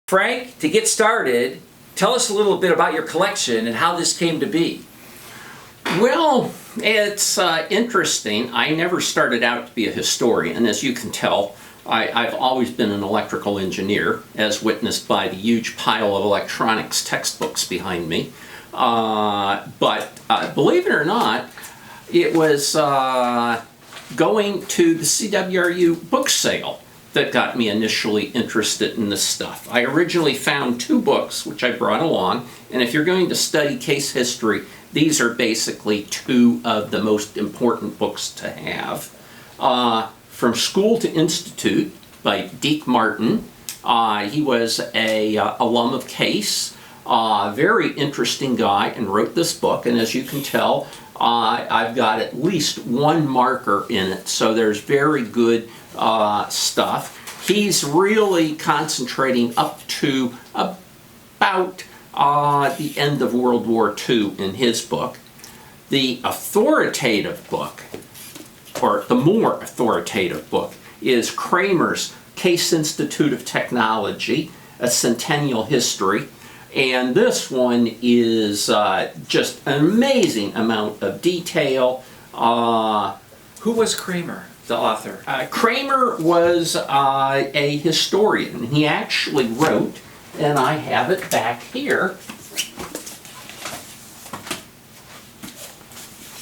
Frank, to get started, tell us a little bit about your collection and how this came to be. Well, it's interesting. I never started out to be a historian. As you can tell, I've always been an electrical engineer, as witnessed by the huge pile of electronics textbooks behind me. But believe it or not, it was going to the CWRU book sale that got me initially interested in this stuff. I originally found 2 books, which I brought along, and if you're going to study case history, these are basically 2 of the most important books to have. From School to Institute by Deke Martin. He was a alum of Case, very interesting guy, and wrote this book, and as you can tell, I've got at least 1 marker in it, so there's very good stuff. He's really concentrating up to about the end of World War II in his book. The authoritative book, or the more authoritative book, is Kramer's Case Institute of Technology, A Centennial History. And this one is just an amazing amount of detail. Who was Kramer, the author? Kramer was a historian. He actually wrote, and I have it back here,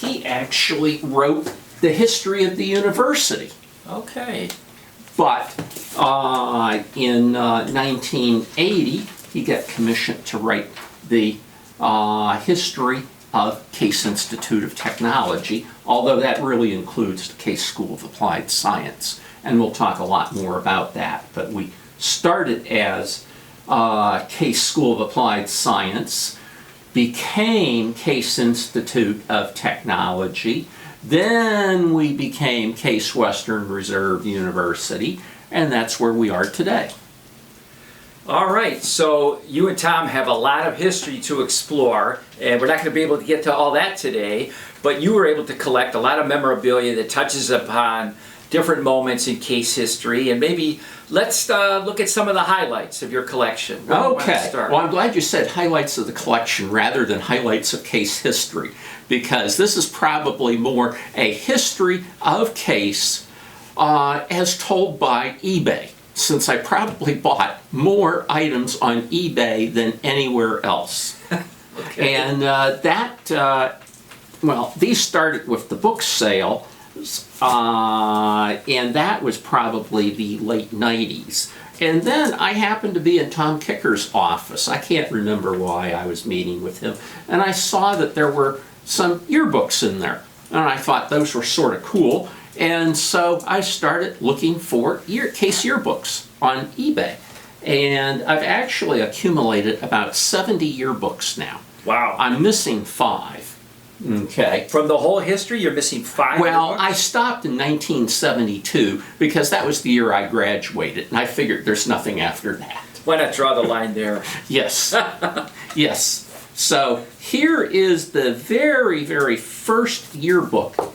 he actually wrote the history of the university. Okay. But in 1980, he got commissioned to write the history of Case Institute of Technology, although that really includes the Case School of Applied Science. And we'll talk a lot more about that. But we started as Case School of Applied Science, became Case Institute of Technology, then we became Case Western Reserve University, and that's where we are today. All right, so you and Tom have a lot of history to explore, and we're not going to be able to get to all that today, but you were able to collect a lot of memorabilia that touches upon different moments in case history, and maybe let's look at some of the highlights of your collection. Okay, well, I'm glad you said highlights of the collection rather than highlights of case history, because this is probably more a history of case as told by eBay, since I probably bought more items on eBay than anywhere else. Okay. And well, these started with the book sale, and that was probably the late 90s. And then I happened to be in Tom Kicker's office. I can't remember why I was meeting with him. And I saw that there were some yearbooks in there. And I thought those were sort of cool. And so I started looking for case yearbooks on eBay. And I've actually accumulated about 70 yearbooks now. Wow. I'm missing 5. Okay. From the whole history, you're missing 5 Well, books? I stopped in 1972 because that was the year I graduated, and I figured there's nothing after that. Why not draw the line there? Yes. Yes. So here is the very, very first yearbook.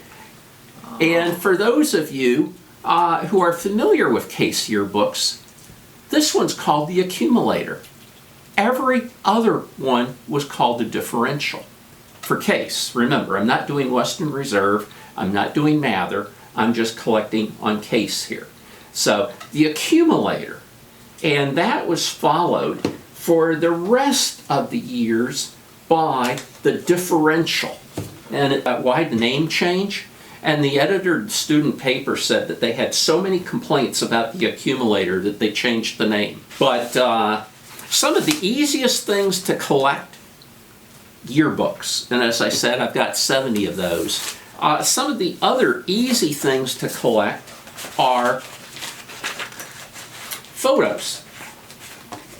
And for those of you who are familiar with case yearbooks, this one's called the accumulator. Every other one was called the differential. For case, remember, I'm not doing Western Reserve, I'm not doing Mather, I'm just collecting on case here. So the accumulator, and that was followed for the rest of the years by the differential. And why the name change? And the editor of the student paper said that they had so many complaints about the accumulator that they changed the name. But some of the easiest things to collect, yearbooks, and as I said, I've got 70 of those. Some of the other easy things to collect are photos.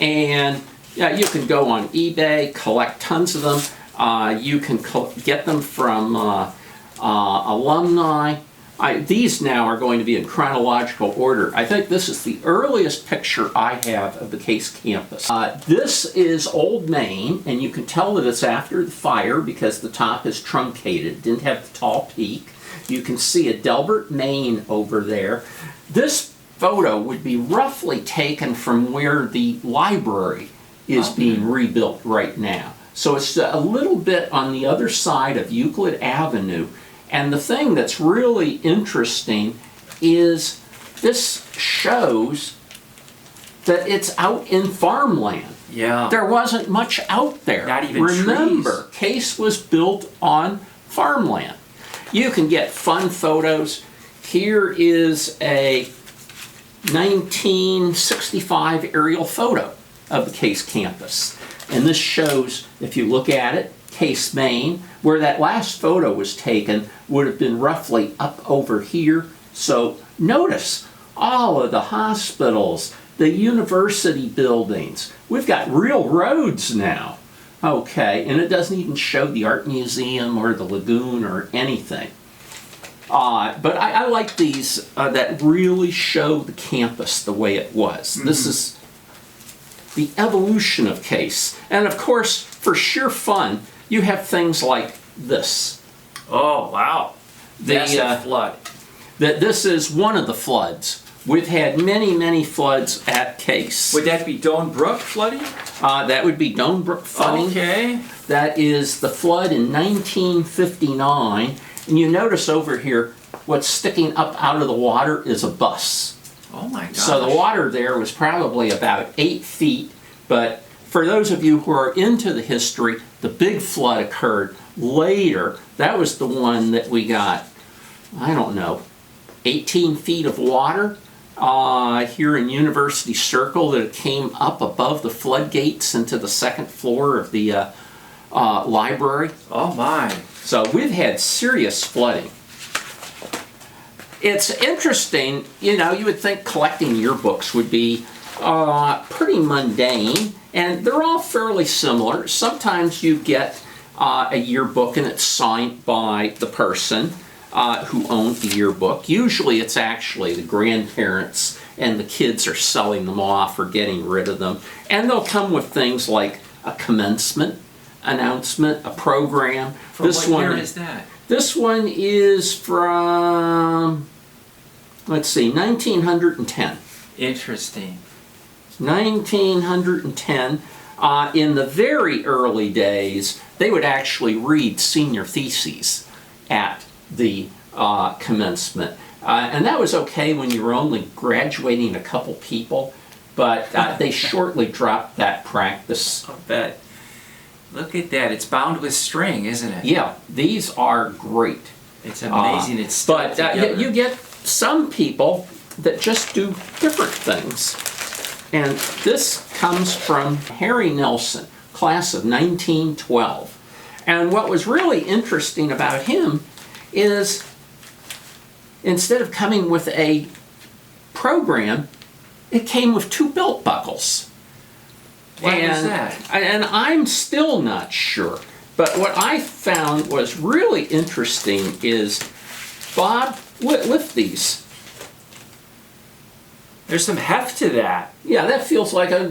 And yeah, you can go on eBay, collect tons of them. You can get them from alumni. These now are going to be in chronological order. I think this is the earliest picture I have of the Case campus. This is Old Main, and you can tell that it's after the fire because the top is truncated. It didn't have the tall peak. You can see a Delbert, Maine over there. This photo would be roughly taken from where the library is being rebuilt right now. So it's a little bit on the other side of Euclid Avenue. And the thing that's really interesting is this shows that it's out in farmland. Yeah. There wasn't much out there. Not even Remember, trees. Case was built on farmland. You can get fun photos. Here is a 1965 aerial photo of the Case campus. And this shows, if you look at it, Case, Maine, where that last photo was taken would have been roughly up over here. So notice all of the hospitals, the university buildings. We've got real roads now. Okay, and it doesn't even show the art museum or the lagoon or anything. But I like these that really show the campus the way it was. This is the evolution of Case. And of course, for sheer fun, you have things like this. Oh, wow. Massive flood. This is one of the floods. We've had many, many floods at Case. Would that be Doan Brook flooding? That would be Doan Brook flooding. Okay. That is the flood in 1959. And you notice over here, what's sticking up out of the water is a bus. Oh my gosh. So the water there was probably about 8 feet. But for those of you who are into the history, the big flood occurred later. That was the one that we got, I don't know, 18 feet of water here in University Circle that came up above the floodgates into the second floor of the library. Oh my. So we've had serious flooding. It's interesting, you know, you would think collecting yearbooks would be pretty mundane, and they're all fairly similar. Sometimes you get a yearbook and it's signed by the person who owned the yearbook. Usually it's actually the grandparents and the kids are selling them off or getting rid of them. And they'll come with things like a commencement announcement, a program. From what year is that? This one is from, let's see, 1910. Interesting. 1910. In the very early days, they would actually read senior theses at the commencement. And that was okay when you were only graduating a couple people, but they shortly dropped that practice. I'll bet. Look at that. It's bound with string, isn't it? Yeah, these are great. It's amazing. It's stuck But together. you get some people that just do different things. And this comes from Harry Nelson, class of 1912. And what was really interesting about him is instead of coming with a program, it came with 2 belt buckles. Why is that? And I'm still not sure. But what I found was really interesting is, Bob, lift these. There's some heft to that. Yeah, that feels like a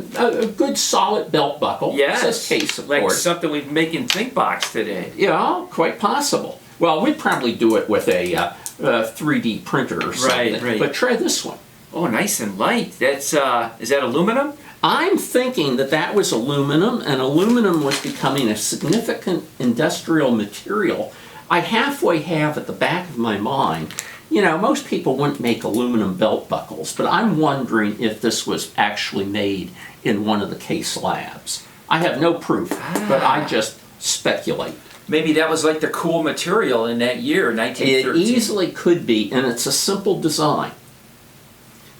good solid belt buckle. Yes. It says Case, of like course. something we'd make in ThinkBox today. Yeah, quite possible. Well, we'd probably do it with a 3D printer or something. Right. But try this one. Oh, nice and light. That's is that aluminum? I'm thinking that that was aluminum, and aluminum was becoming a significant industrial material. I halfway have at the back of my mind, you know, most people wouldn't make aluminum belt buckles, but I'm wondering if this was actually made in one of the Case labs. I have no proof, but I just speculate. Maybe that was like the cool material in that year, It 1913. easily could be, and it's a simple design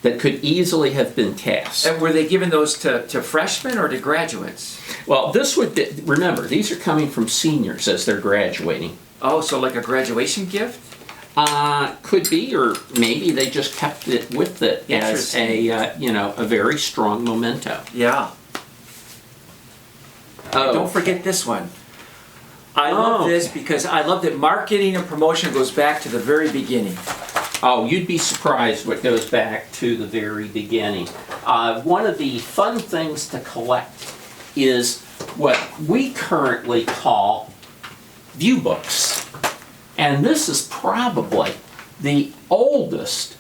that could easily have been cast. And were they giving those to freshmen or to graduates? Well, this would be, remember, these are coming from seniors as they're graduating. Oh, so like a graduation gift? Could be, or maybe they just kept it with it as a, you know, a very strong memento. Yeah. Oh. Don't forget this one. I love this because I love that marketing and promotion goes back to the very beginning. Oh, you'd be surprised what goes back to the very beginning. One of the fun things to collect is what we currently call view books. And this is probably the oldest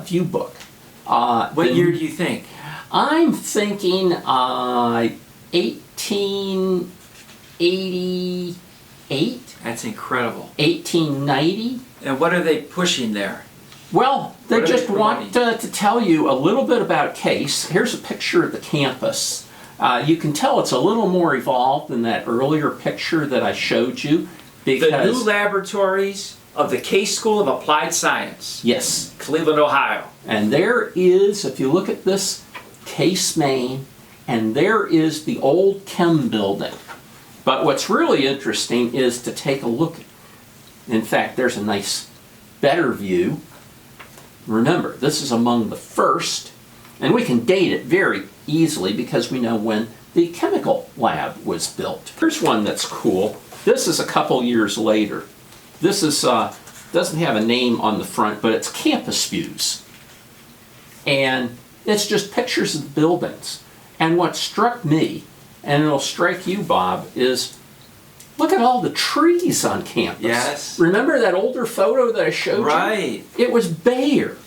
view book. What year do you think? I'm thinking 1888, That's incredible. 1890. And what are they pushing there? Well, they What are just they want to tell you a little bit about Case. Here's a picture of the campus. You can tell it's a little more evolved than that earlier picture that I showed you. Because, The new laboratories of the Case School of Applied Science, yes. Cleveland, Ohio. And there is, if you look at this Case main, and there is the old chem building. But what's really interesting is to take a look. In fact, there's a nice, better view. Remember, this is among the first, and we can date it very easily because we know when the chemical lab was built. Here's one that's cool. This is a couple years later. This is doesn't have a name on the front, but it's campus views. And it's just pictures of the buildings. And what struck me, and it'll strike you, Bob, is look at all the trees on campus. Yes. Remember that older photo that I showed you? Right. It was bare.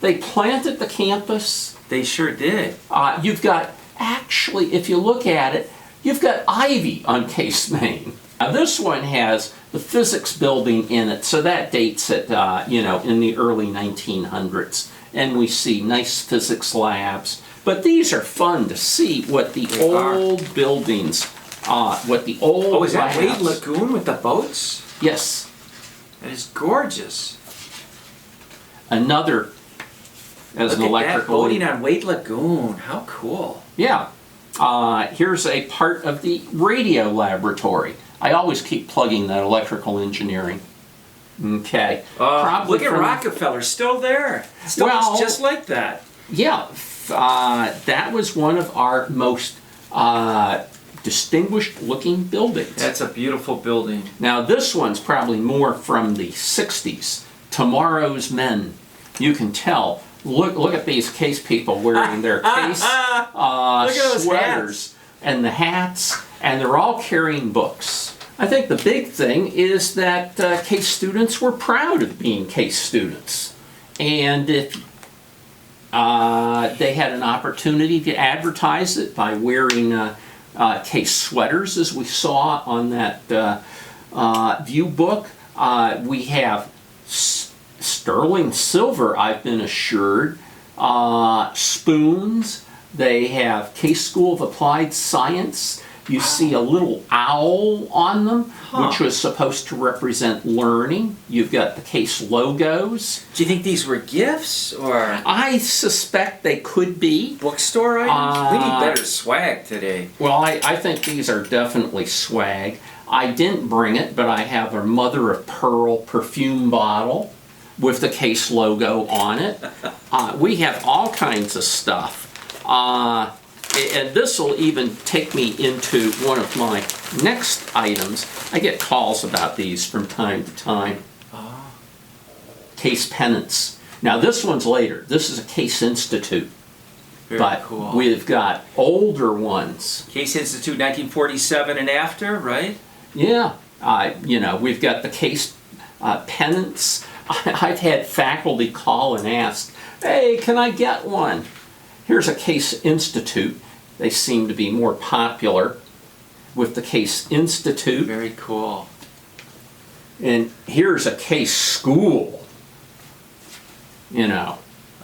They planted the campus. They sure did. You've got, actually, if you look at it, you've got ivy on Case Main. Now this one has the physics building in it, so that dates it, in the early 1900s. And we see nice physics labs. But these are fun to see what the old buildings, what the old Oh, is that labs. Wade Lagoon with the boats? Yes. That is gorgeous. Another, as Look an at that electrical. boating on Wade Lagoon. How cool. Yeah. Here's a part of the radio laboratory. I always keep plugging that electrical engineering. Okay. Probably look at from- Rockefeller, still there. Still Well- looks just like that. Yeah. That was one of our most distinguished looking buildings. That's a beautiful building. Now this one's probably more from the 60s. Tomorrow's Men. You can tell. Look at these Case people wearing their Case Look at those sweaters and the hats, and they're all carrying books. I think the big thing is that Case students were proud of being Case students. And if they had an opportunity to advertise it by wearing Case sweaters, as we saw on that view book. We have sterling silver, I've been assured, spoons. They have Case School of Applied Science. You see a little owl on them, which was supposed to represent learning. You've got the Case logos. Do you think these were gifts or I suspect they could be. bookstore items? We need better swag today. Well, I think these are definitely swag. I didn't bring it, but I have a mother of pearl perfume bottle with the Case logo on it. We have all kinds of stuff. And this will even take me into one of my next items. I get calls about these from time to time. Case pennants. Now this one's later. This is a Case Institute. Very But cool. we've got older ones. Case Institute 1947 and after, right? Yeah, we've got the Case pennants. I've had faculty call and ask, hey, can I get one? Here's a Case Institute. They seem to be more popular with the Case Institute. Very cool. And here's a Case School.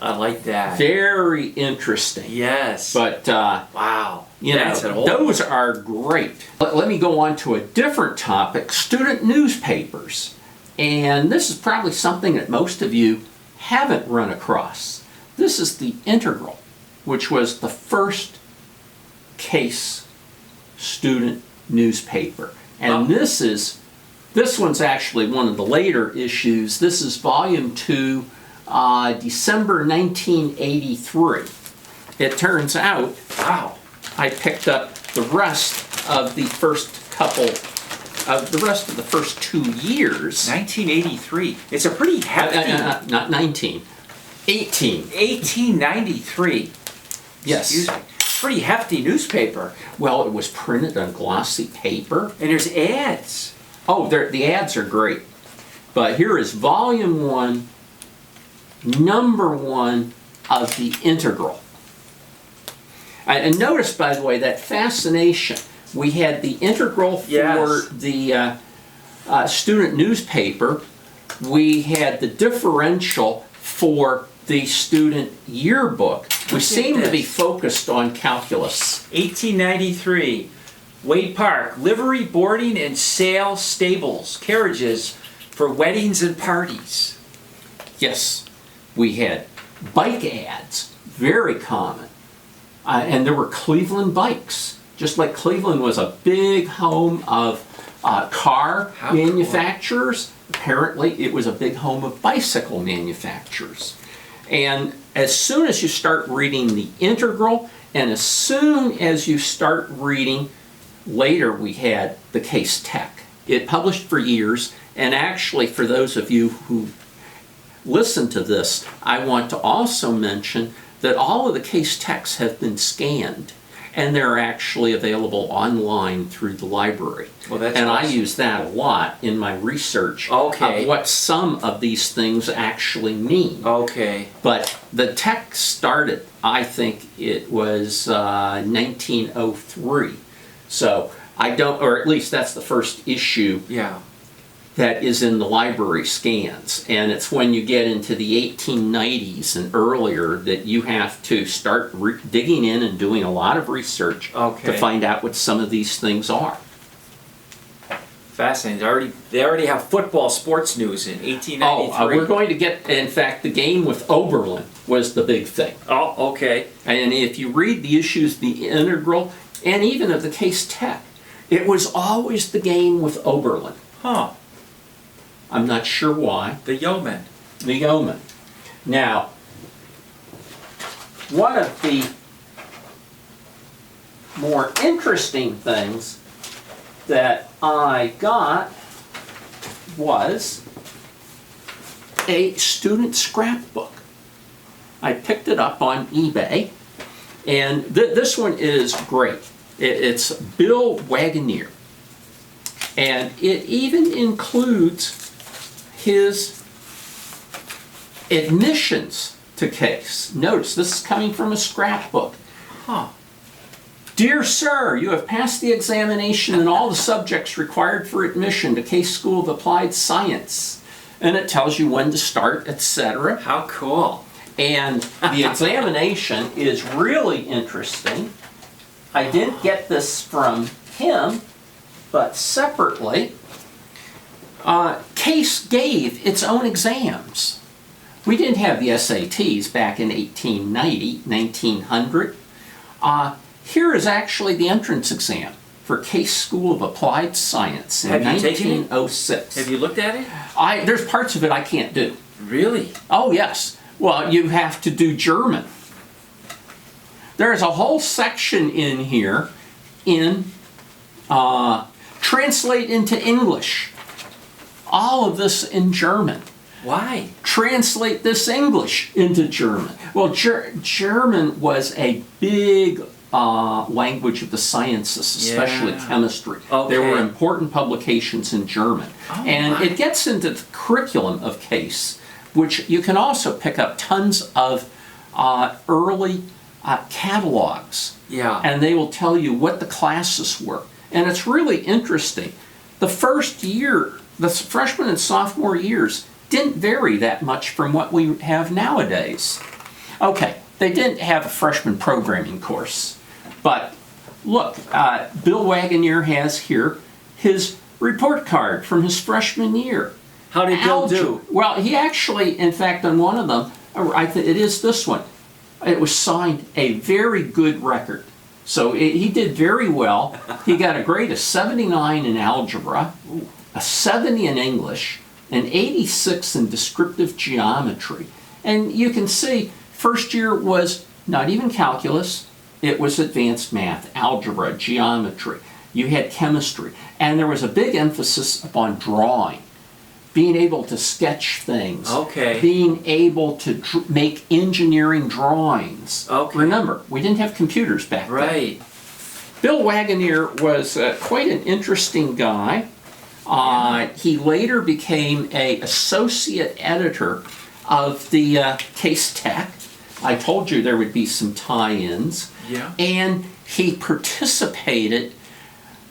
I like that. Very interesting. Yes. But, wow. That's an old those are great. Let me go on to a different topic, student newspapers. And this is probably something that most of you haven't run across. This is the Integral, which was the first Case student newspaper. And this one's actually one of the later issues. This is volume 2, December 1983. It turns out, Wow. I picked up the rest of the first the first 2 years. 1983. It's a pretty hefty. Not 19. 18. 1893. Yes. Excuse me. Pretty hefty newspaper. Well, it was printed on glossy paper. And there's ads. Oh, the ads are great. But here is volume 1, number 1, of the integral. And notice, by the way, that fascination. We had the integral for Yes. the student newspaper. We had the differential for the student yearbook. We Look at seem to be this. focused on calculus. 1893, Wade Park, livery, boarding, and sale stables, carriages for weddings and parties. Yes, we had bike ads, very common. And there were Cleveland bikes. Just like Cleveland was a big home of car How cool. manufacturers, apparently it was a big home of bicycle manufacturers. And as soon as you start reading the integral, and as soon as you start reading, later we had the Case Tech. It published for years, and actually for those of you who listen to this, I want to also mention that all of the Case Techs have been scanned, and they're actually available online through the library. Well, that's and I awesome. use that a lot in my research Okay. of what some of these things actually mean. Okay. But the tech started, I think it was 1903. So I don't, or at least that's the first issue Yeah. that is in the library scans. And it's when you get into the 1890s and earlier that you have to start digging in and doing a lot of research Okay. to find out what some of these things are. Fascinating. They already have football sports news in 1893. We're going to get, in fact, the game with Oberlin was the big thing. Oh, okay. And if you read the issues, the integral, and even of the Case Tech, it was always the game with Oberlin. Huh. I'm not sure why. The yeoman. The yeoman. Now, one of the more interesting things that I got was a student scrapbook. I picked it up on eBay, and this one is great. It's Bill Wagoneer, and it even includes his admissions to Case. Notice, this is coming from a scrapbook. Huh. Dear Sir, you have passed the examination in all the subjects required for admission to Case School of Applied Science. And it tells you when to start, etc. How cool. And the examination is really interesting. I didn't get this from him, but separately, Case gave its own exams. We didn't have the SATs back in 1890, 1900. Here is actually the entrance exam for Case School of Applied Science in Have you taken it? 1906. Have you looked at it? There's parts of it I can't do. Really? Oh, yes. Well, you have to do German. There's a whole section in here in translate into English. All of this in German. Why? Translate this English into German. Well, German was a big language of the sciences, especially Yeah. chemistry. Okay. There were important publications in German. Oh, and my. it gets into the curriculum of Case, which you can also pick up tons of early catalogs. Yeah. And they will tell you what the classes were. And it's really interesting. The first year, the freshman and sophomore years, didn't vary that much from what we have nowadays. Okay, they didn't have a freshman programming course. But look, Bill Wagoneer has here his report card from his freshman year. How did Bill do? Well, he actually, in fact, on one of them, I think it is this one, it was signed a very good record. So he did very well. He got a grade of 79 in algebra, a 70 in English, an 86 in descriptive geometry. And you can see, first year was not even calculus, it was advanced math, algebra, geometry. You had chemistry. And there was a big emphasis upon drawing. Being able to sketch things. Okay. Being able to make engineering drawings. Okay. Remember, we didn't have computers back then. Right. Bill Wagoneer was quite an interesting guy. He later became an associate editor of the Case Tech. I told you there would be some tie-ins. Yeah. And he participated,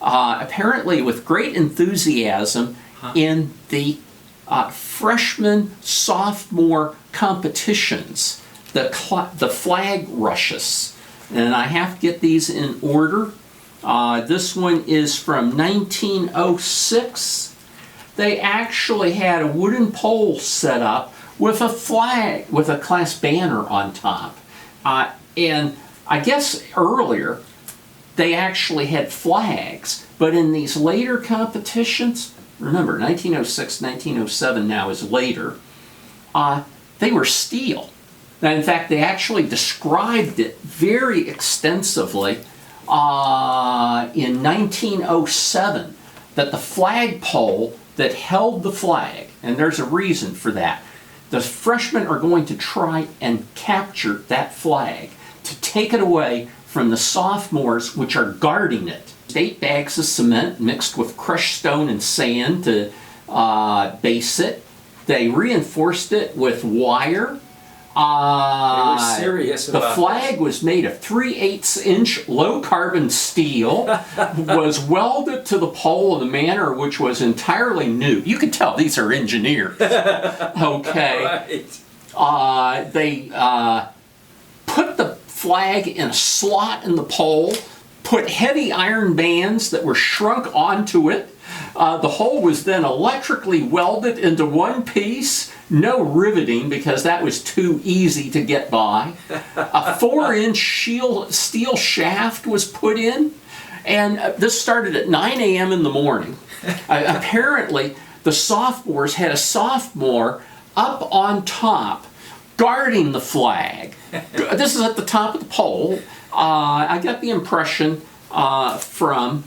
apparently with great enthusiasm, in the freshman, sophomore competitions, the flag rushes. And I have to get these in order. This one is from 1906. They actually had a wooden pole set up with a flag, with a class banner on top. And I guess earlier, they actually had flags, but in these later competitions, remember 1906, 1907 now is later, they were steel. Now, in fact, they actually described it very extensively in 1907, that the flagpole that held the flag, and there's a reason for that, the freshmen are going to try and capture that flag to take it away from the sophomores, which are guarding it. 8 bags of cement mixed with crushed stone and sand to base it. They reinforced it with wire. They were serious about the flag was made of 3/8-inch low-carbon steel, was welded to the pole in a manner which was entirely new. You could tell these are engineers. Okay. Right. They put the flag in a slot in the pole, put heavy iron bands that were shrunk onto it. The whole was then electrically welded into one piece. No riveting, because that was too easy to get by. A 4-inch steel shaft was put in, and this started at 9 a.m. in the morning. Apparently, the sophomores had a sophomore up on top guarding the flag. This is at the top of the pole. I got the impression from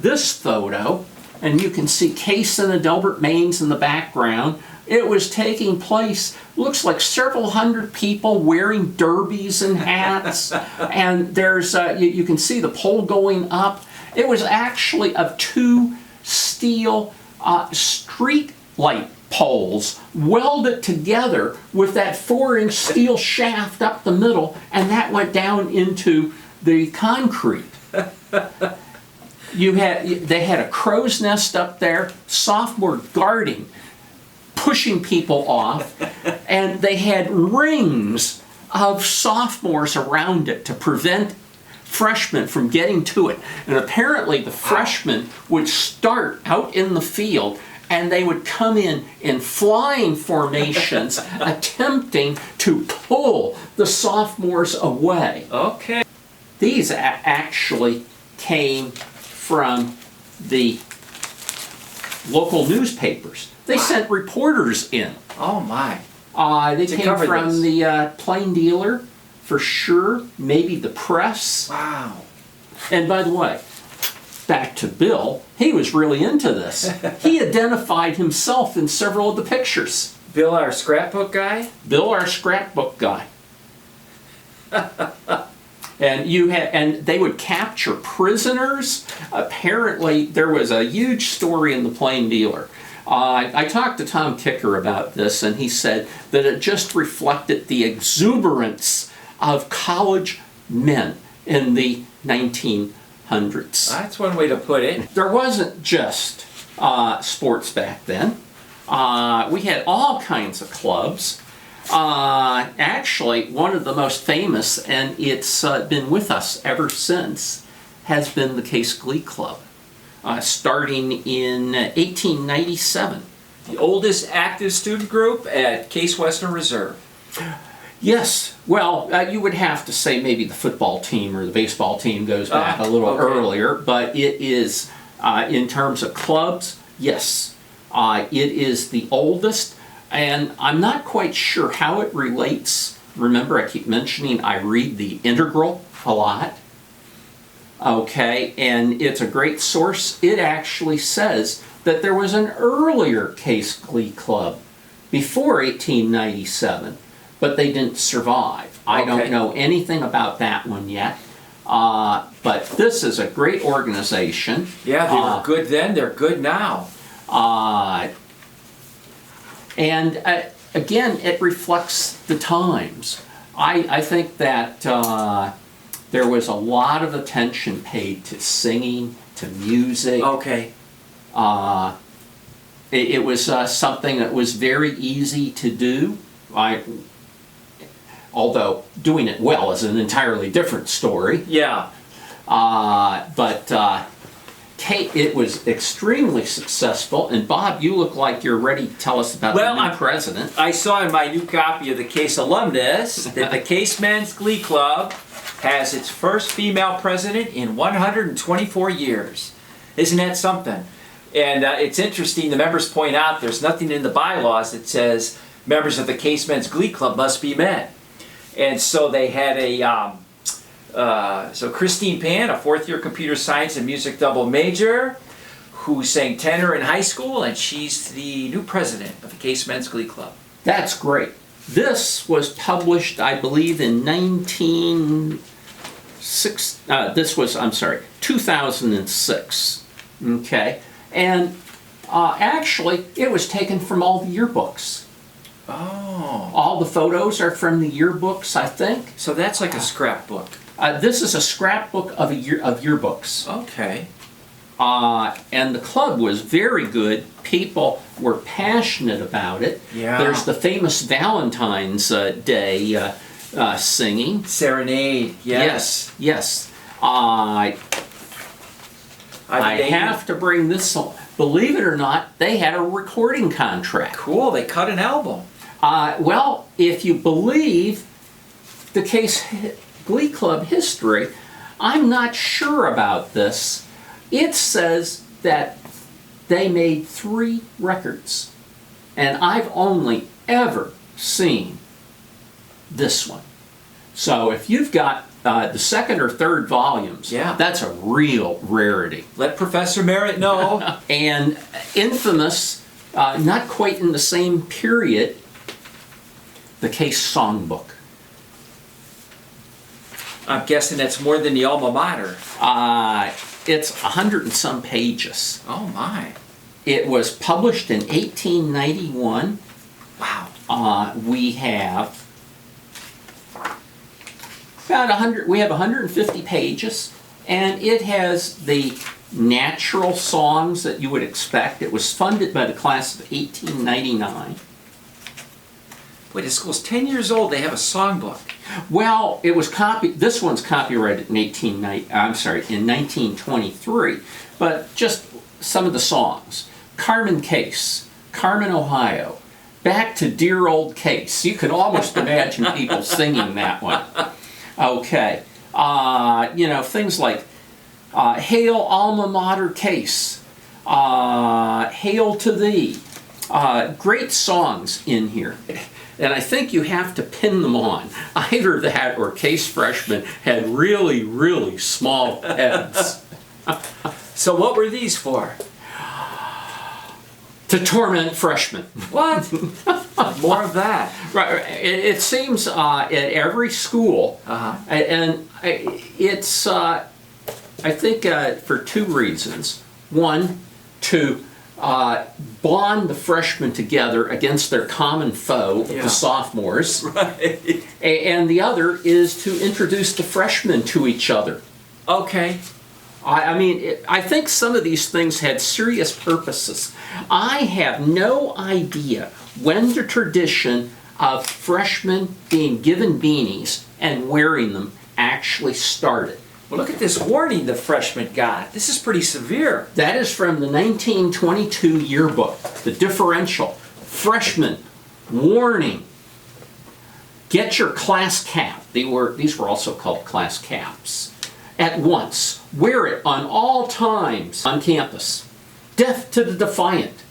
this photo, and you can see Case and Adelbert Maines in the background. It was taking place, looks like several hundred people wearing derbies and hats, and there's you can see the pole going up. It was actually of 2 steel street light poles welded together with that 4-inch steel shaft up the middle, and that went down into the concrete. They had a crow's nest up there, sophomore guarding, pushing people off, and they had rings of sophomores around it to prevent freshmen from getting to it. And apparently the freshmen would start out in the field, and they would come in flying formations attempting to pull the sophomores away. Okay. These actually came from the local newspapers. They sent reporters in. Oh my. They came from the Plain Dealer, for sure, maybe the Press. Wow. And by the way, back to Bill, he was really into this. He identified himself in several of the pictures. Bill, our scrapbook guy? Bill, our scrapbook guy. And they would capture prisoners. Apparently, there was a huge story in the Plain Dealer. I talked to Tom Kicker about this, and he said that it just reflected the exuberance of college men in the 1900s. That's one way to put it. There wasn't just sports back then. We had all kinds of clubs. Actually, one of the most famous, and it's been with us ever since, has been the Case Glee Club, starting in 1897. The oldest active student group at Case Western Reserve. Yes, well, you would have to say maybe the football team or the baseball team goes back a little earlier, but it is, in terms of clubs, yes, it is the oldest. And I'm not quite sure how it relates. Remember, I keep mentioning I read the Integral a lot. Okay, and it's a great source. It actually says that there was an earlier Case Glee Club before 1897, but they didn't survive. I don't know anything about that one yet. But this is a great organization. Yeah, they were good then, they're good now. And again, it reflects the times. I think that there was a lot of attention paid to singing, to music. Okay. It was something that was very easy to do. Although doing it well is an entirely different story. Yeah. But it was extremely successful. And Bob, you look like you're ready to tell us about the new president. I saw in my new copy of the Case Alumnus that the Case Men's Glee Club has its first female president in 124 years. Isn't that something? And it's interesting, the members point out there's nothing in the bylaws that says members of the Case Men's Glee Club must be men. And so they had so Christine Pan, a fourth-year computer science and music double major, who sang tenor in high school, and she's the new president of the Case Men's Glee Club. That's great. This was published, I believe, in 2006. Okay. And actually, it was taken from all the yearbooks. Oh. All the photos are from the yearbooks, I think. So that's like a scrapbook. This is a scrapbook of yearbooks. Okay. And the club was very good. People were passionate about it. Yeah. There's the famous Valentine's Day singing. Serenade. Yes. Yes. I have to bring this on. Believe it or not, they had a recording contract. Cool. They cut an album. Well, if you believe the Case Glee Club history, I'm not sure about this. It says that they made 3 records, and I've only ever seen this one. So if you've got the second or third volumes, yeah, that's a real rarity. Let Professor Merat know. And infamous, not quite in the same period, the Case Songbook. I'm guessing that's more than the alma mater. It's 100 and some pages. Oh my. It was published in 1891. Wow. We have about 100. We have 150 pages, and it has the natural songs that you would expect. It was funded by the class of 1899. Wait, the school's 10 years old. They have a songbook. Well, it was this one's copyrighted in 1923, but just some of the songs. Carmen Case, Carmen, Ohio, Back to Dear Old Case. You could almost imagine people singing that one. Okay. Things like Hail Alma Mater Case, Hail to Thee. Great songs in here. And I think you have to pin them on. Either that or Case freshmen had really, really small heads. So what were these for? To torment freshmen. What? More of that. Right. It seems at every school, and it's, I think, for 2 reasons. One, to bond the freshmen together against their common foe, the sophomores. Right. And the other is to introduce the freshmen to each other. Okay. I think some of these things had serious purposes. I have no idea when the tradition of freshmen being given beanies and wearing them actually started. Well, look at this warning the freshmen got. This is pretty severe. That is from the 1922 yearbook, the differential. Freshman, warning, get your class cap. These were also called class caps. At once, wear it on all times on campus. Deaf to the defiant.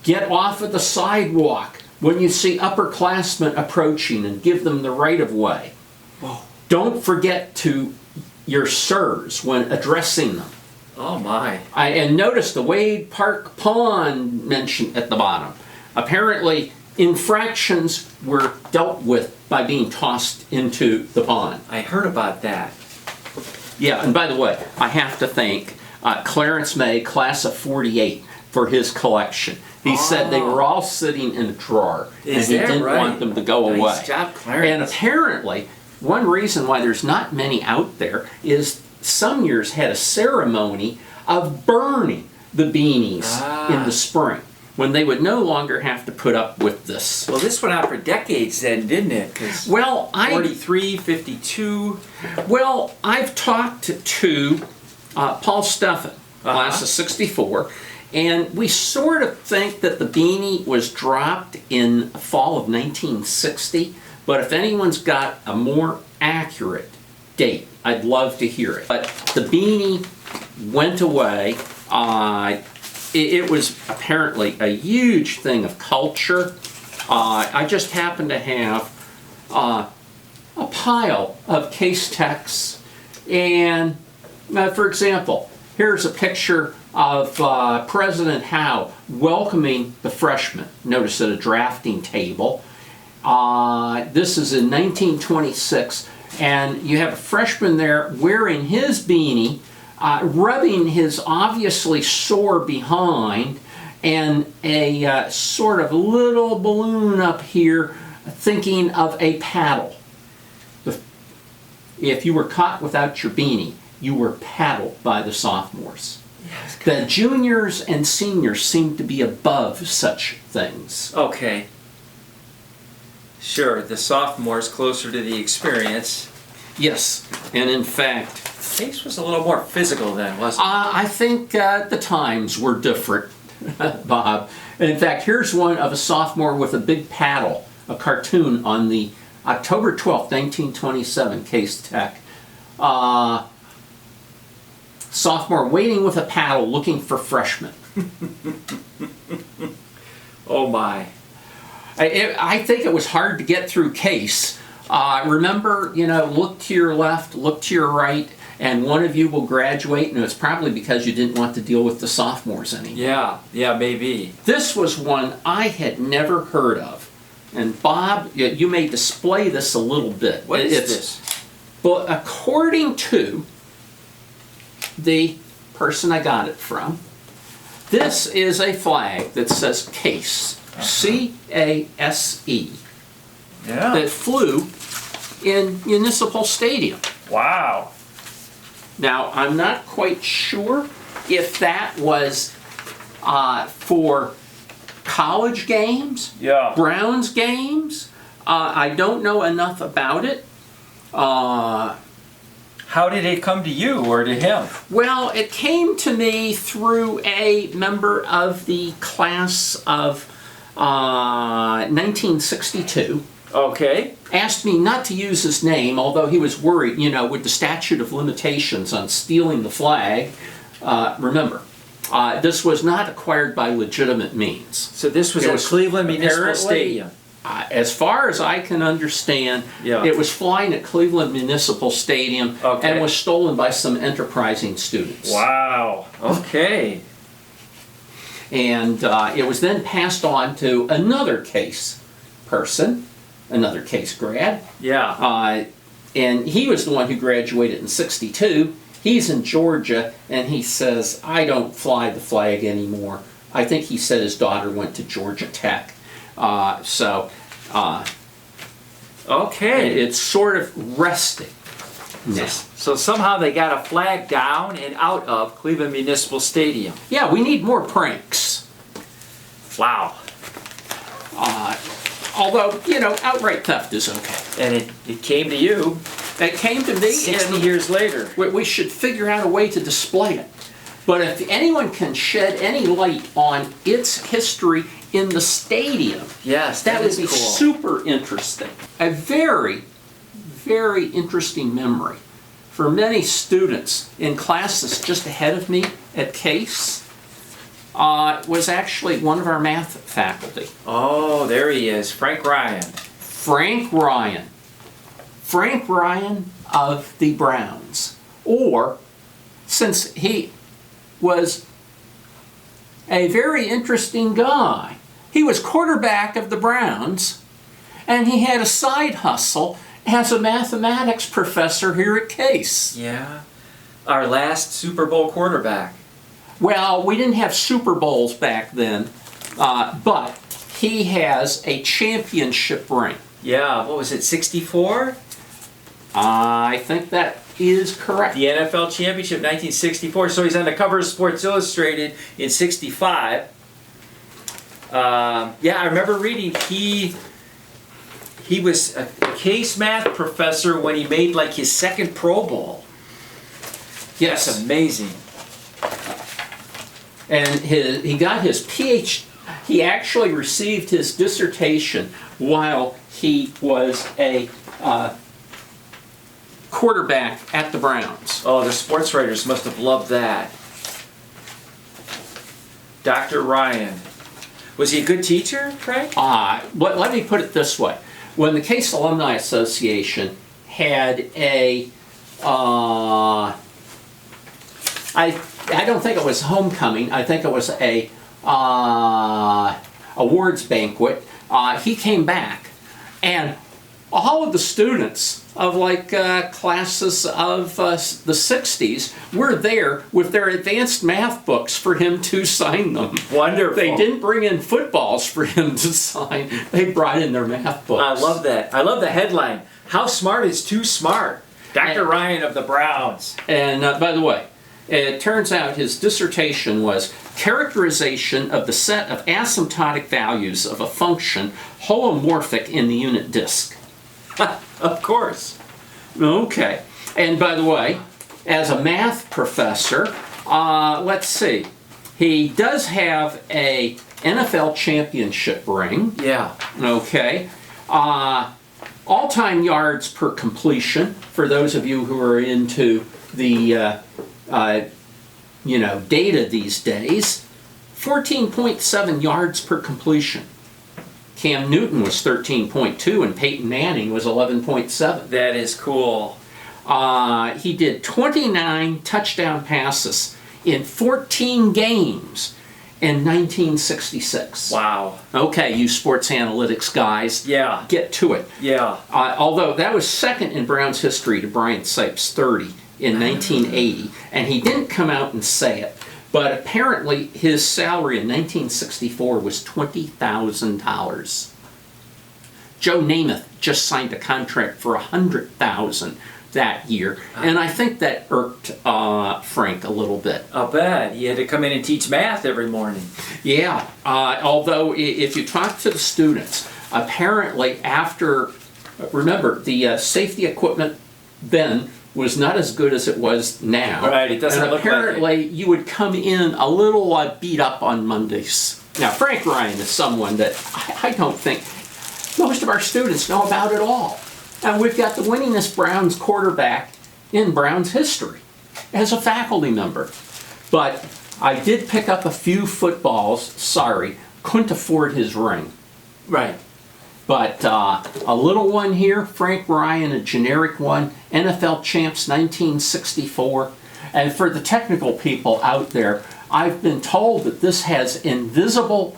Get off of the sidewalk when you see upperclassmen approaching and give them the right of way. Whoa. Don't forget to your sirs when addressing them. Oh my. And notice the Wade Park Pond mentioned at the bottom. Apparently, infractions were dealt with by being tossed into the pond. I heard about that. Yeah, and by the way, I have to thank Clarence May, class of 48, for his collection. He said they were all sitting in a drawer, and he didn't want them to go away. Nice job, Clarence. And apparently, one reason why there's not many out there is some years had a ceremony of burning the beanies in the spring, when they would no longer have to put up with this. Well, this went on for decades then, didn't it? 'Cause 43, 52. Well, I've talked to Paul Steffen, class of 64, and we sort of think that the beanie was dropped in fall of 1960, but if anyone's got a more accurate date, I'd love to hear it. But the beanie went away. It was apparently a huge thing of culture. I just happen to have a pile of case texts, and for example, here's a picture of President Howe welcoming the freshmen. Notice at a drafting table. This is in 1926, and you have a freshman there wearing his beanie, rubbing his obviously sore behind, and a sort of little balloon up here thinking of a paddle. If you were caught without your beanie, you were paddled by the sophomores. Yes, the juniors and seniors seem to be above such things. Okay. Sure, the sophomores closer to the experience. Yes, and in fact, Case was a little more physical then, wasn't it? I think the times were different, Bob. And in fact, here's one of a sophomore with a big paddle, a cartoon on the October 12th, 1927 Case Tech. Sophomore waiting with a paddle looking for freshmen. Oh my. I think it was hard to get through Case. Remember, look to your left, look to your right, and one of you will graduate, and it's probably because you didn't want to deal with the sophomores anymore. Yeah, maybe. This was one I had never heard of. And Bob, you may display this a little bit. What is this? Well, according to the person I got it from, this is a flag that says Case, C-A-S-E, that flew in Municipal Stadium. Wow. Now, I'm not quite sure if that was for college games, Browns games. I don't know enough about it. How did it come to you or to him? Well, it came to me through a member of the class of 1962. Okay. Asked me not to use his name, although he was worried, with the statute of limitations on stealing the flag. Remember, this was not acquired by legitimate means. So this was at Cleveland Municipal Stadium. As far as I can understand, it was flying at Cleveland Municipal Stadium and was stolen by some enterprising students. Wow. Okay. And it was then passed on to another Case person, another Case grad. Yeah. And he was the one who graduated in '62. He's in Georgia, and he says, I don't fly the flag anymore. I think he said his daughter went to Georgia Tech. Okay. It's sort of resting now. So somehow they got a flag down and out of Cleveland Municipal Stadium. Yeah, we need more pranks. Wow. Although, outright theft is okay. And it came to you. It came to me 60 years later. We should figure out a way to display it. But if anyone can shed any light on its history in the stadium, yes, that would be cool. super interesting. A very, very interesting memory for many students in classes just ahead of me at Case was actually one of our math faculty. Oh, there he is, Frank Ryan. Frank Ryan. Frank Ryan of the Browns. Or, since he was a very interesting guy, he was quarterback of the Browns, and he had a side hustle as a mathematics professor here at Case. Yeah. Our last Super Bowl quarterback. Well, we didn't have Super Bowls back then, but he has a championship ring. Yeah, what was it, 64? I think that is correct. The NFL Championship, 1964. So he's on the cover of Sports Illustrated in 65. Yeah, I remember reading he was a case math professor when he made like his second Pro Bowl. Yes. That's amazing. And he got his PhD. He actually received his dissertation while he was a quarterback at the Browns. Oh, the sports writers must have loved that. Dr. Ryan. Was he a good teacher, Frank? Let me put it this way. When the Case Alumni Association had a, I don't think it was homecoming, I think it was a awards banquet, he came back, and all of the students of like classes of the 60s were there with their advanced math books for him to sign them. Wonderful. They didn't bring in footballs for him to sign. They brought in their math books. I love that. I love the headline. How smart is too smart? Dr. Ryan of the Browns. And by the way, it turns out his dissertation was characterization of the set of asymptotic values of a function holomorphic in the unit disk. Of course. Okay. And by the way, as a math professor, let's see. He does have a NFL championship ring. Yeah. Okay. All-time yards per completion, for those of you who are into the data these days, 14.7 yards per completion. Cam Newton was 13.2 and Peyton Manning was 11.7. That is cool. He did 29 touchdown passes in 14 games in 1966. Wow. Okay, you sports analytics guys, Yeah. get to it. Yeah. Although that was second in Browns history to Brian Sipes' 30 in 1980, and he didn't come out and say it, but apparently his salary in 1964 was $20,000. Joe Namath just signed a contract for $100,000 that year, and I think that irked Frank a little bit. I'll bet. He had to come in and teach math every morning. Yeah, although if you talk to the students, apparently after, remember, the safety equipment then was not as good as it was now. Right, it doesn't and look like apparently you would come in a little beat up on Mondays. Now, Frank Ryan is someone that I don't think most of our students know about at all. And we've got the winningest Browns quarterback in Browns history as a faculty member. But I did pick up a few footballs. Sorry, couldn't afford his ring. Right. But a little one here, Frank Ryan, a generic one, NFL Champs 1964. And for the technical people out there, I've been told that this has invisible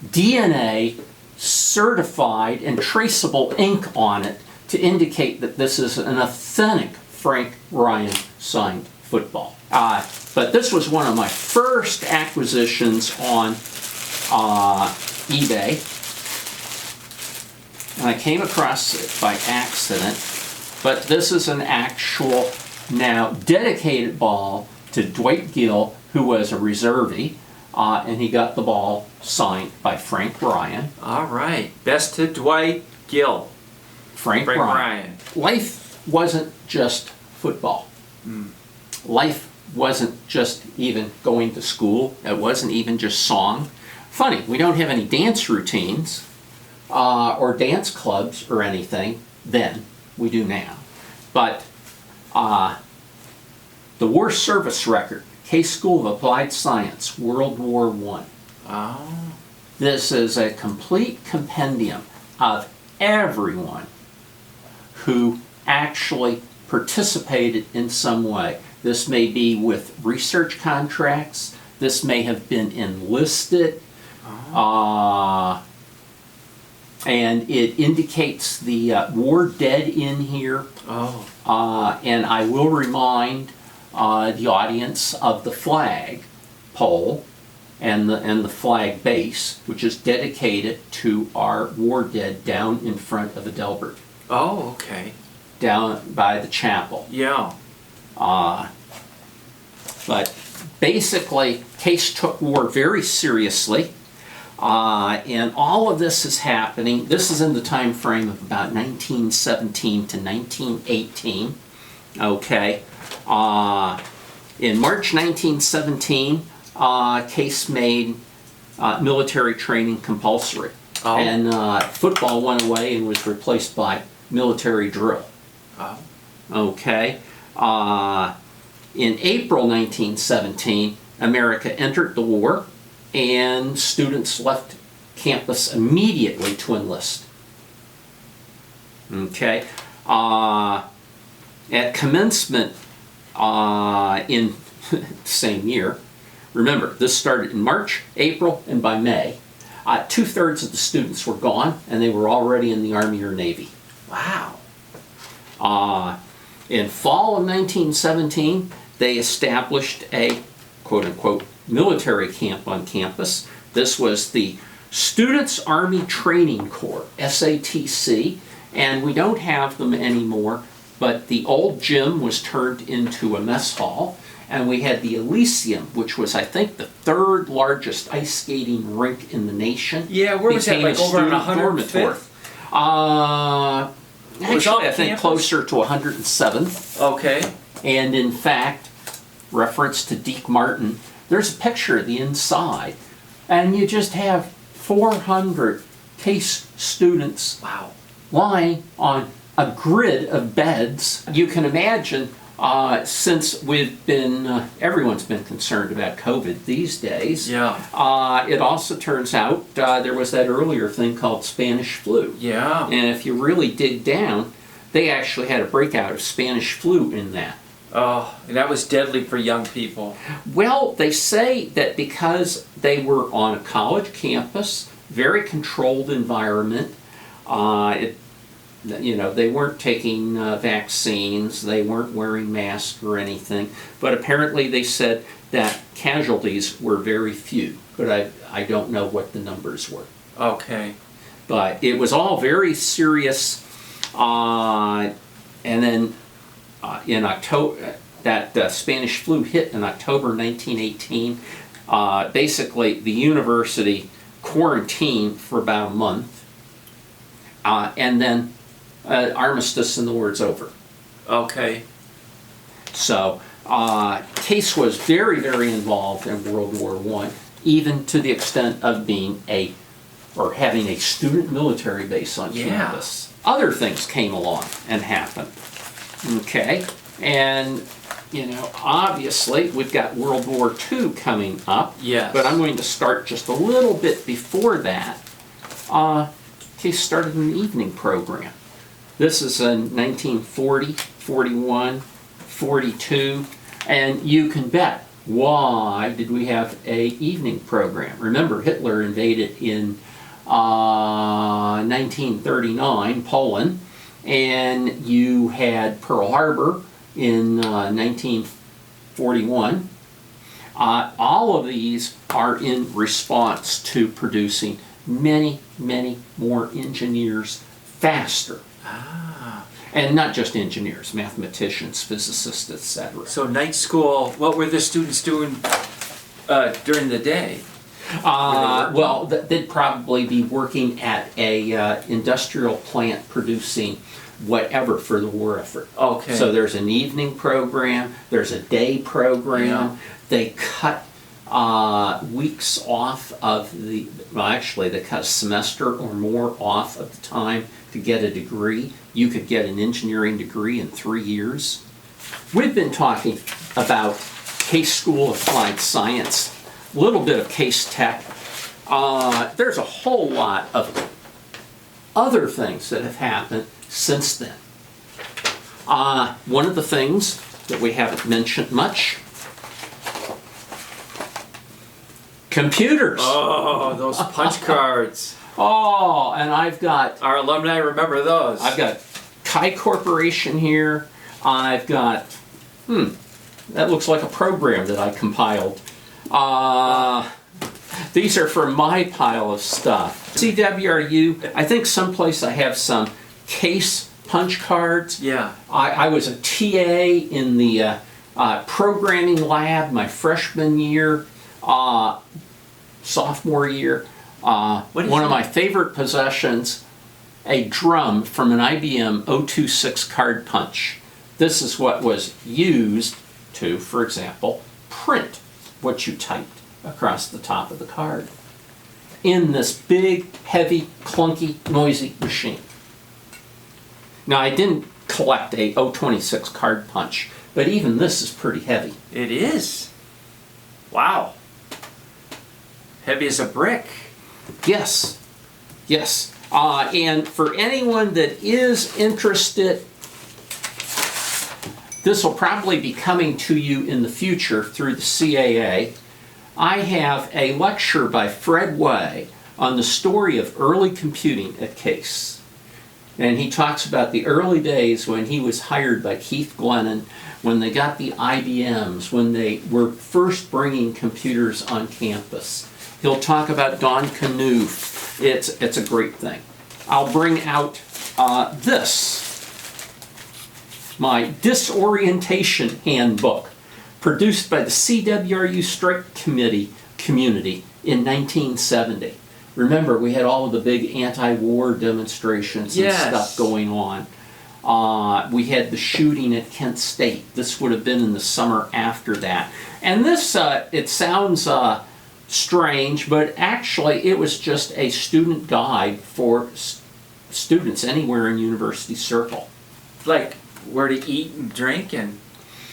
DNA certified and traceable ink on it to indicate that this is an authentic Frank Ryan signed football. But this was one of my first acquisitions on eBay. And I came across it by accident, but this is an actual now dedicated ball to Dwight Gill, who was a reservee, and he got the ball signed by Frank Ryan. All right. Best to Dwight Gill. Frank Ryan. Life wasn't just football. Life wasn't just even going to school. It wasn't even just song. Funny, we don't have any dance routines or dance clubs or anything then. We do now. But the War Service Record, Case School of Applied Science, World War I. Oh. This is a complete compendium of everyone who actually participated in some way. This may be with research contracts. This may have been enlisted. And it indicates the war dead in here. Oh. And I will remind the audience of the flag pole and the flag base, which is dedicated to our war dead down in front of Adelbert, Oh, okay. down by the chapel. Yeah. But basically, Case took war very seriously, and all of this is happening. This is in the time frame of about 1917 to 1918. Okay. In March 1917, Case made military training compulsory. Oh. And football went away and was replaced by military drill. Oh. Okay. In April 1917, America entered the war, and students left campus immediately to enlist. Okay. At commencement in the same year, remember, this started in March, April, and by May, 2/3 of the students were gone, and they were already in the Army or Navy. Wow. In fall of 1917, they established a quote-unquote military camp on campus. This was the Students Army Training Corps, SATC, and we don't have them anymore, but the old gym was turned into a mess hall, and we had the Elysium, which was, I think, the 3rd largest ice skating rink in the nation. Yeah, where was that, Became like a over on student 105th? dormitory. Was off Actually, I think campus? closer to 107th. Okay. And in fact, reference to Deke Martin, there's a picture of the inside, and you just have 400 Case students Wow. lying on a grid of beds. You can imagine, since we've been, everyone's been concerned about COVID these days. Yeah. It also turns out there was that earlier thing called Spanish flu. Yeah. And if you really dig down, they actually had a breakout of Spanish flu in that. Oh, and that was deadly for young people. Well, they say that because they were on a college campus, very controlled environment, they weren't taking vaccines, they weren't wearing masks or anything, but apparently they said that casualties were very few, but I don't know what the numbers were. Okay. But it was all very serious, and then in October, that Spanish flu hit in October 1918. Basically, the university quarantined for about a month, and then armistice and the war's over. Okay. So, Case was very, very involved in World War I, even to the extent of having a student military base on campus. Other things came along and happened. Okay, and obviously we've got World War II coming up. Yes. But I'm going to start just a little bit before that. Case started an evening program. This is in 1940, 41, 42, and you can bet, why did we have a evening program? Remember, Hitler invaded in 1939 Poland, and you had Pearl Harbor in 1941. All of these are in response to producing many, many more engineers faster. And not just engineers, mathematicians, physicists, etc. So night school, what were the students doing during the day? Well, they'd probably be working at a industrial plant producing whatever for the war effort. Okay. So there's an evening program, there's a day program. Yeah. They cut weeks off of they cut a semester or more off of the time to get a degree. You could get an engineering degree in 3 years. We've been talking about Case School of Applied Science, a little bit of Case Tech. There's a whole lot of other things that have happened since then. One of the things that we haven't mentioned much, computers. Oh, those punch cards. Oh, and I've got Our alumni remember those. I've got Chi Corporation here. I've got that looks like a program that I compiled. These are for my pile of stuff. CWRU, I think someplace I have some Case punch cards. Yeah. I was a TA in the programming lab my freshman year, sophomore year. One of my favorite possessions, a drum from an IBM 026 card punch. This is what was used to, for example, print what you typed across the top of the card in this big, heavy, clunky, noisy machine. Now, I didn't collect a 026 card punch, but even this is pretty heavy. It is. Wow. Heavy as a brick. Yes, yes. And for anyone that is interested, this will probably be coming to you in the future through the CAA. I have a lecture by Fred Way on the story of early computing at Case. And he talks about the early days when he was hired by Keith Glennon, when they got the IBMs, when they were first bringing computers on campus. He'll talk about Don Knuth. It's a great thing. I'll bring out this, my disorientation handbook, produced by the CWRU Strike Committee community in 1970. Remember, we had all of the big anti-war demonstrations and stuff going on. We had the shooting at Kent State. This would have been in the summer after that. And this, it sounds strange, but actually it was just a student guide for students anywhere in University Circle. Like where to eat and drink and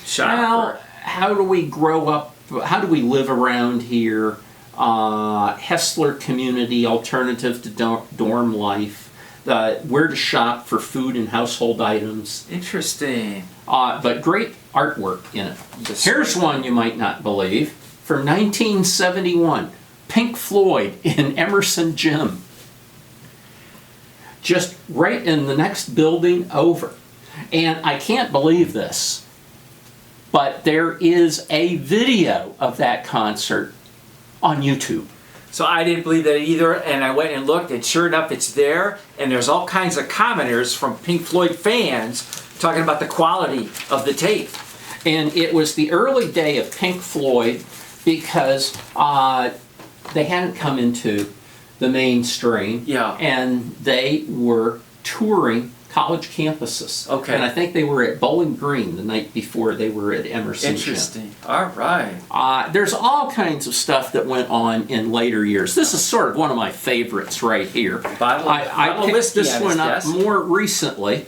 shop? Well, how do we grow up? How do we live around here? Hessler community, alternative to dorm life, where to shop for food and household items. Interesting. But great artwork in it. Here's one you might not believe, from 1971, Pink Floyd in Emerson Gym. Just right in the next building over. And I can't believe this, but there is a video of that concert on YouTube. So I didn't believe that either, and I went and looked, and sure enough, it's there. And there's all kinds of commenters from Pink Floyd fans talking about the quality of the tape. And it was the early day of Pink Floyd because they hadn't come into the mainstream. Yeah. And they were touring college campuses. Okay. And I think they were at Bowling Green the night before they were at Emerson. Interesting. All right. There's all kinds of stuff that went on in later years. This is sort of one of my favorites right here. I picked this one up more recently.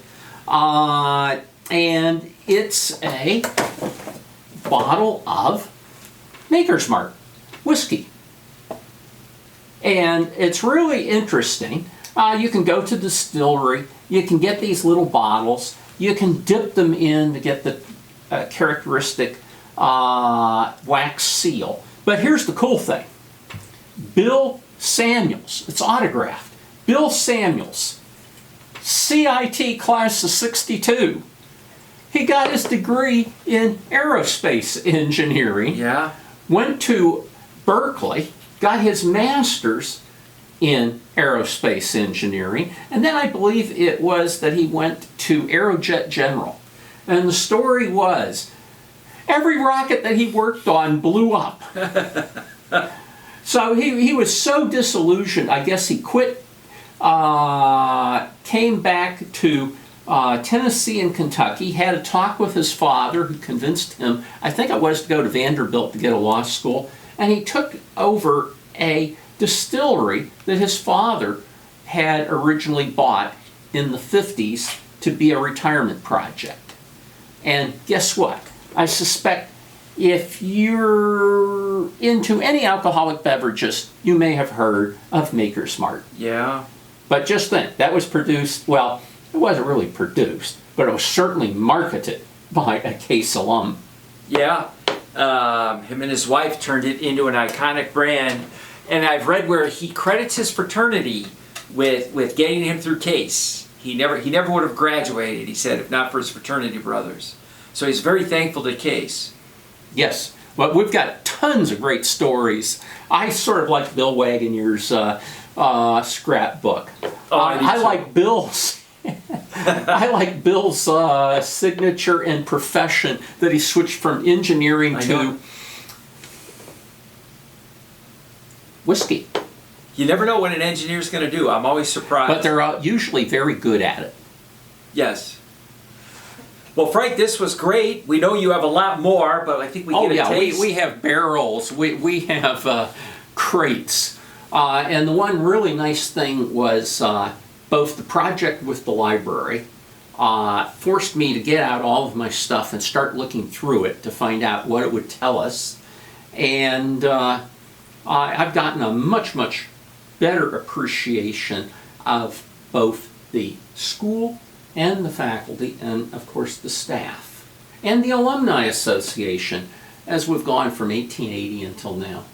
And it's a bottle of Makersmart Whiskey. And it's really interesting. You can go to the distillery. You can get these little bottles. You can dip them in to get the characteristic wax seal. But here's the cool thing. Bill Samuels, it's autographed. Bill Samuels, CIT class of 62. He got his degree in aerospace engineering. Yeah. Went to Berkeley, got his master's in aerospace engineering, and then I believe it was that he went to Aerojet General. And the story was, every rocket that he worked on blew up. So he was so disillusioned, I guess he quit, came back to Tennessee and Kentucky, had a talk with his father who convinced him, I think it was to go to Vanderbilt to get a law school, and he took over a distillery that his father had originally bought in the 50s to be a retirement project. And guess what? I suspect if you're into any alcoholic beverages, you may have heard of Makersmart. Yeah. But just think, that was produced, well, it wasn't really produced, but it was certainly marketed by a Case alum. Yeah. Him and his wife turned it into an iconic brand. And I've read where he credits his fraternity with getting him through Case. He never would have graduated, he said, if not for his fraternity brothers. So he's very thankful to Case. Yes. Well, we've got tons of great stories. I sort of like Bill Wagoner's Scrapbook. I like Bill's. I like Bill's signature and profession that he switched from engineering to whiskey. You never know what an engineer's going to do. I'm always surprised. But they're usually very good at it. Yes. Well, Frank, this was great. We know you have a lot more, but I think we get a taste. We have barrels. We have crates. And the one really nice thing was both the project with the library forced me to get out all of my stuff and start looking through it to find out what it would tell us. And I've gotten a much, much better appreciation of both the school and the faculty and, of course, the staff and the Alumni Association as we've gone from 1880 until now.